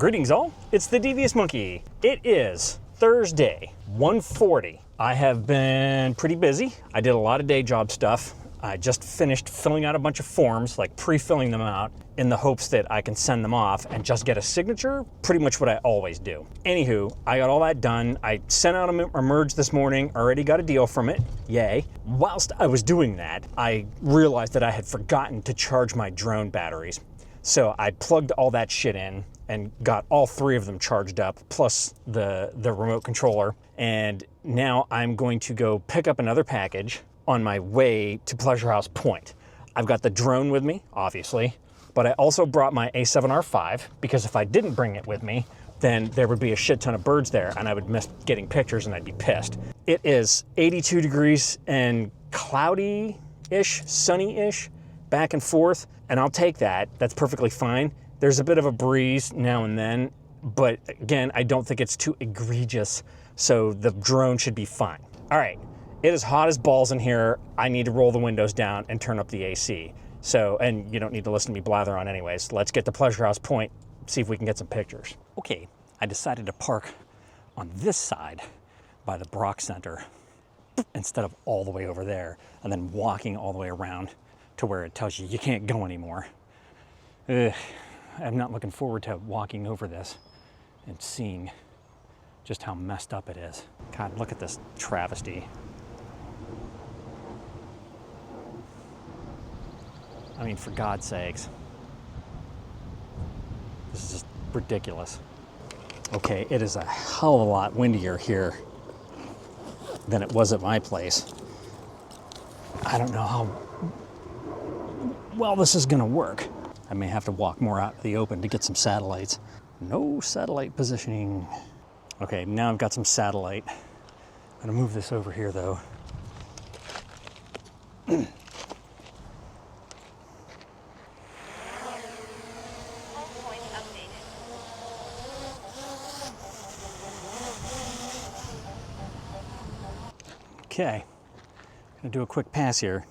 Greetings all, it's the Devious Monkey. It is Thursday, 1:40. I have been pretty busy. I did a lot of day job stuff. I just finished filling out a bunch of forms, like pre-filling them out, in the hopes that I can send them off and just get a signature, pretty much what I always do. Anywho, I got all that done. I sent out a merge this morning, already got a deal from it, yay. Whilst I was doing that, I realized that I had forgotten to charge my drone batteries. So I plugged all that shit in and got all three of them charged up, plus the remote controller. And now I'm going to go pick up another package on my way to Pleasure House Point. I've got the drone with me, obviously, but I also brought my A7R5 because if I didn't bring it with me, then there would be a shit ton of birds there and I would miss getting pictures and I'd be pissed. It is 82 degrees and cloudy-ish, sunny-ish, back and forth, and I'll take that. That's perfectly fine. There's a bit of a breeze now and then, but again, I don't think it's too egregious, so the drone should be fine. All right. It is hot as balls in here. I need to roll the windows down and turn up the AC. So, and you don't need to listen to me blather on anyways. Let's get to Pleasure House Point, see if we can get some pictures. Okay, I decided to park on this side by the Brock Center instead of all the way over there and then walking all the way around to where it tells you you can't go anymore. I'm not looking forward to walking over this and seeing just how messed up it is. God, look at this travesty. I mean, for God's sakes. This is just ridiculous. Okay, it is a hell of a lot windier here than it was at my place. I don't know how well this is gonna work. I may have to walk more out in the open to get some satellites. No satellite positioning. Okay, now I've got some satellite. I'm gonna move this over here though. Okay, gonna do a quick pass here.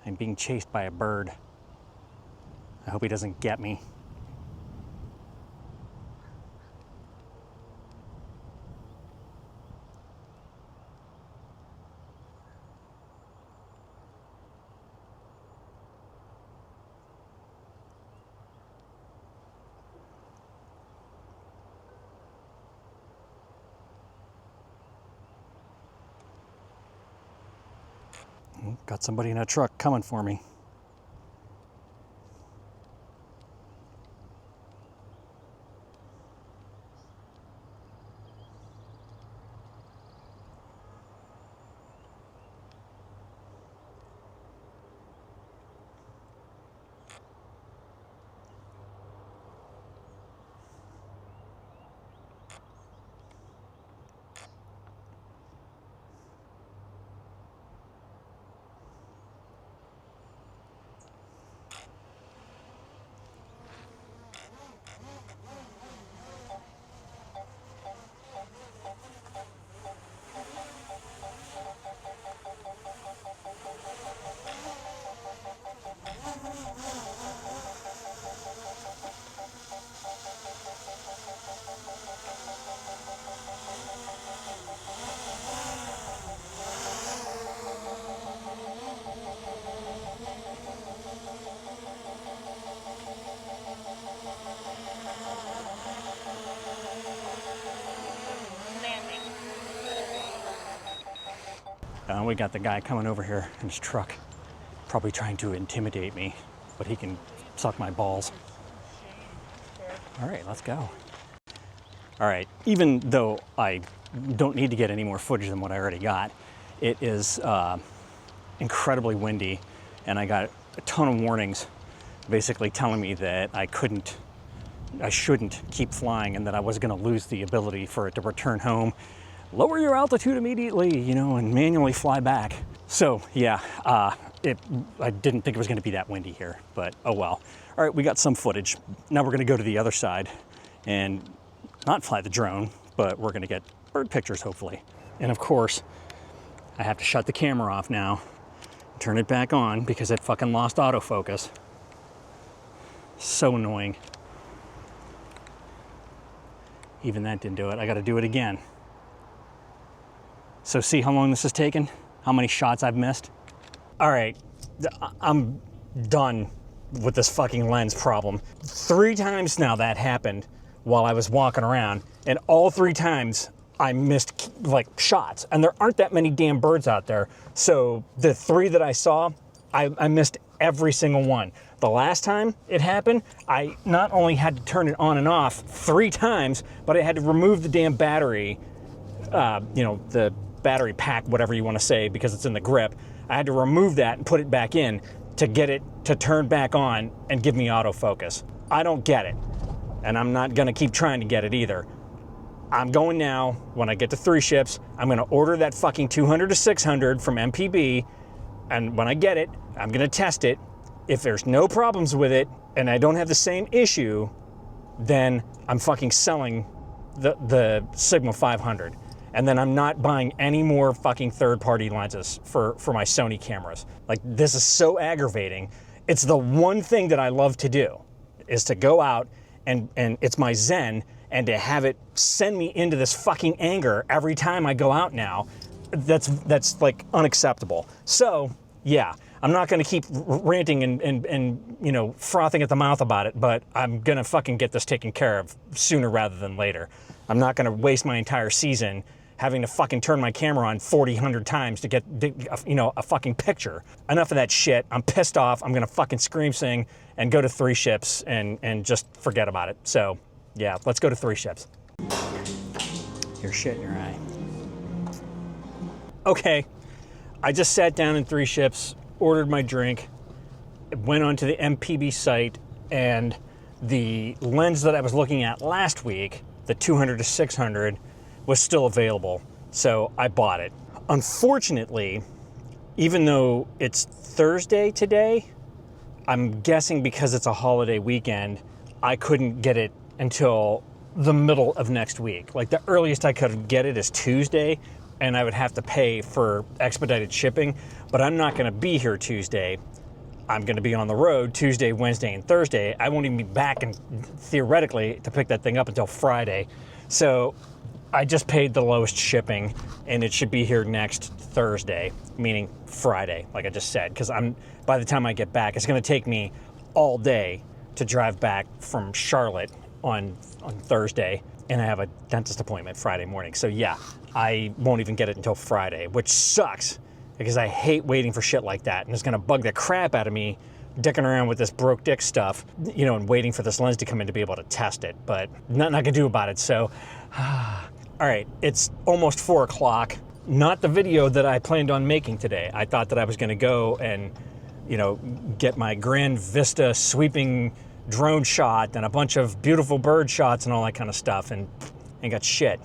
I'm being chased by a bird. I hope he doesn't get me. Got somebody in a truck coming for me. We got the guy coming over here in his truck, probably trying to intimidate me, but he can suck my balls. All right, let's go. All right, even though I don't need to get any more footage than what I already got, it is incredibly windy, and I got a ton of warnings basically telling me that I shouldn't keep flying and that I was gonna lose the ability for it to return home. lower your altitude immediately, you know, and manually fly back. So yeah, I didn't think it was gonna be that windy here, but oh well. All right, we got some footage. Now we're gonna go to the other side and not fly the drone, but we're gonna get bird pictures hopefully. And of course, I have to shut the camera off now, turn it back on because it fucking lost autofocus. So annoying. Even that didn't do it. I gotta do it again. So see how long this has taken? How many shots I've missed? All right, I'm done with this fucking lens problem. 3 times now that happened while I was walking around, and all 3 times I missed like shots, and there aren't that many damn birds out there. So the 3 that I saw, I missed every single one. The last time it happened, I not only had to turn it on and off 3 times, but I had to remove the damn battery, you know, the battery pack, whatever you want to say, because it's in the grip. I had to remove that and put it back in to get it to turn back on and give me autofocus. I don't get it, and I'm not gonna keep trying to get it either. I'm going now, when I get to 3 ships, I'm gonna order that fucking 200 to 600 from MPB, and when I get it, I'm gonna test it. If there's no problems with it, and I don't have the same issue, then I'm fucking selling the Sigma 500. And then I'm not buying any more fucking third-party lenses for my Sony cameras. Like, this is so aggravating. It's the one thing that I love to do, is to go out and it's my zen, and to have it send me into this fucking anger every time I go out now, that's like unacceptable. So yeah, I'm not gonna keep ranting and you know, frothing at the mouth about it, but I'm gonna fucking get this taken care of sooner rather than later. I'm not gonna waste my entire season having to fucking turn my camera on 100 times to get, you know, a fucking picture. Enough of that shit. I'm pissed off. I'm gonna fucking scream sing and go to 3 ships and just forget about it. So yeah, let's go to 3 ships. Your shit in your eye. Okay, I just sat down in 3 ships, ordered my drink, went onto the MPB site, and the lens that I was looking at last week, the 200 to 600, was still available, so I bought it. Unfortunately, even though it's Thursday today, I'm guessing because it's a holiday weekend, I couldn't get it until the middle of next week. Like, the earliest I could get it is Tuesday, and I would have to pay for expedited shipping, but I'm not gonna be here Tuesday. I'm gonna be on the road Tuesday, Wednesday, and Thursday. I won't even be back, and theoretically, to pick that thing up until Friday. So I just paid the lowest shipping, and it should be here next Thursday, meaning Friday, like I just said, because by the time I get back, it's gonna take me all day to drive back from Charlotte on Thursday, and I have a dentist appointment Friday morning. So yeah, I won't even get it until Friday, which sucks, because I hate waiting for shit like that, and it's gonna bug the crap out of me dicking around with this broke dick stuff, you know, and waiting for this lens to come in to be able to test it, but nothing I can do about it. So all right, it's almost 4 o'clock. Not the video that I planned on making today. I thought that I was gonna go and, you know, get my grand vista sweeping drone shot and a bunch of beautiful bird shots and all that kind of stuff, and ain't got shit.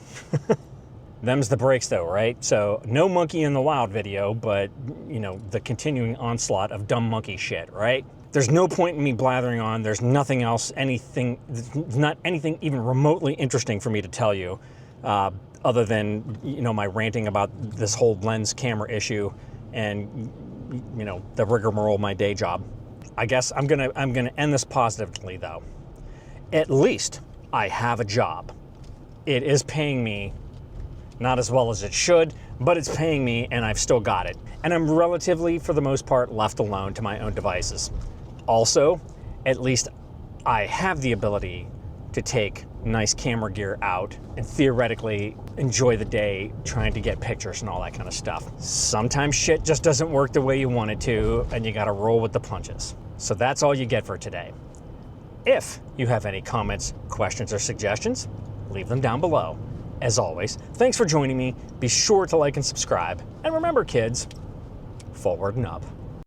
Them's the breaks though, right? So no monkey in the wild video, but you know, the continuing onslaught of dumb monkey shit, right? There's no point in me blathering on. There's nothing else, not anything even remotely interesting for me to tell you, other than, you know, my ranting about this whole lens camera issue and, you know, the rigmarole of my day job. I guess I'm gonna end this positively though. At least I have a job. It is paying me, not as well as it should, but it's paying me, and I've still got it. And I'm relatively, for the most part, left alone to my own devices. Also, at least I have the ability to take nice camera gear out and theoretically enjoy the day trying to get pictures and all that kind of stuff. Sometimes shit just doesn't work the way you want it to, and you gotta roll with the punches. So that's all you get for today. If you have any comments, questions, or suggestions, leave them down below. As always, thanks for joining me. Be sure to like and subscribe. And remember, kids, forward and up.